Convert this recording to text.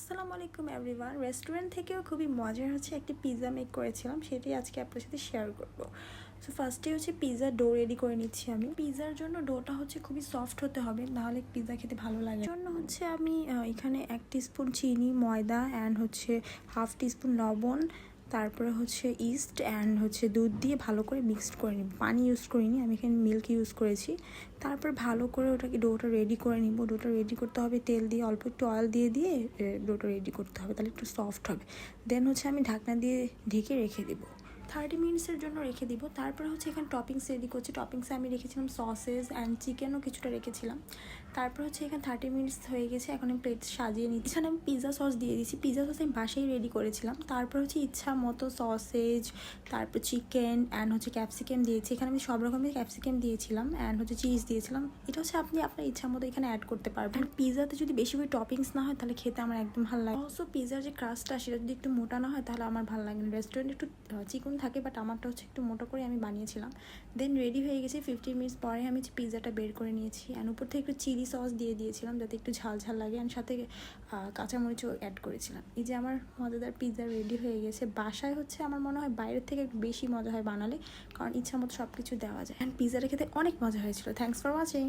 আসসালামু আলাইকুম everyone. Restaurant থেকেও খুবই মজার একটি পিৎজা মেক করেছিলাম, সেটাই আজকে আপনার সাথে শেয়ার করব। সো ফার্স্টে পিৎজার ডো রেডি করে নিচ্ছি আমি। পিৎজার জন্য ডোটা খুবই সফট হতে হবে, নাহলে পিৎজা খেতে ভালো লাগে। জন্য আমি এখানে 1 টিস্পুন চিনি, ময়দা অ্যান্ড হাফ টিস্পুন লবণ, তারপরে ইস্ট অ্যান্ড দুধ দিয়ে ভালো করে মিক্সড করে নিব। পানি ইউজ করিনি, আমি এখানে মিল্ক ইউজ করেছি। তারপর ভালো করে ডোটা রেডি করে নিব। ডোটা রেডি করতে হবে তেল দিয়ে, অল্প একটু অয়েল দিয়ে ডোটা রেডি করতে হবে, তাহলে একটু সফট হবে। দেন আমি ঢাকনা দিয়ে ঢেকে রেখে দেবো, 30 মিনিটসের জন্য রেখে দিব। তারপর এখানে টপিংস রেডি করছি। টপিংসে আমি রেখেছিলাম সসেস অ্যান্ড চিকেনও কিছুটা রেখেছিলাম। তারপর এখানে 30 মিনিটস হয়ে গেছে, এখন আমি প্লেট সাজিয়ে নিচ্ছি। এখানে আমি পিৎজা সস দিয়ে দিয়েছি। পিৎজা সস আমি বাসায় রেডি করেছিলাম। তারপর ইচ্ছা মতো সসেজ, তারপর চিকেন অ্যান্ড ক্যাপসিকাম দিয়েছি। এখানে আমি সব রকমের ক্যাপসিকাম দিয়েছিলাম অ্যান্ড চিজ দিয়েছিলাম। এটা আপনি আপনার ইচ্ছা মতো এখানে অ্যাড করতে পারবেন। পিৎজাতে যদি বেশি করে টপিংস না হয় তাহলে খেতে আমার একদম ভালো লাগে। অলসো পিৎজার যে ক্রাস্টটা সেটা যদি একটু মোটা না হয় তাহলে আমার ভালো লাগে না। রেস্টুরেন্টে একটু চিকন থাকে, বাট আমারটা একটু মোটা করে আমি বানিয়েছিলাম। দেন রেডি হয়ে গেছে। 15 মিনিটস পরে আমি পিৎজাটা বের করে নিয়েছি অ্যান্ড উপর থেকে একটু চিলি সস দিয়ে দিয়েছিলাম যাতে একটু ঝাল ঝাল লাগে, অ্যান্ড সাথে কাঁচামরিচও অ্যাড করেছিলাম। এই যে আমার মজাদার পিৎজা রেডি হয়ে গেছে। বাসায় আমার মনে হয় বাইরের থেকে একটু বেশি মজা হয় বানালে, কারণ ইচ্ছা মতো সব কিছু দেওয়া যায়। অ্যান্ড পিৎজাটা খেতে অনেক মজা হয়েছিল। Thanks for watching.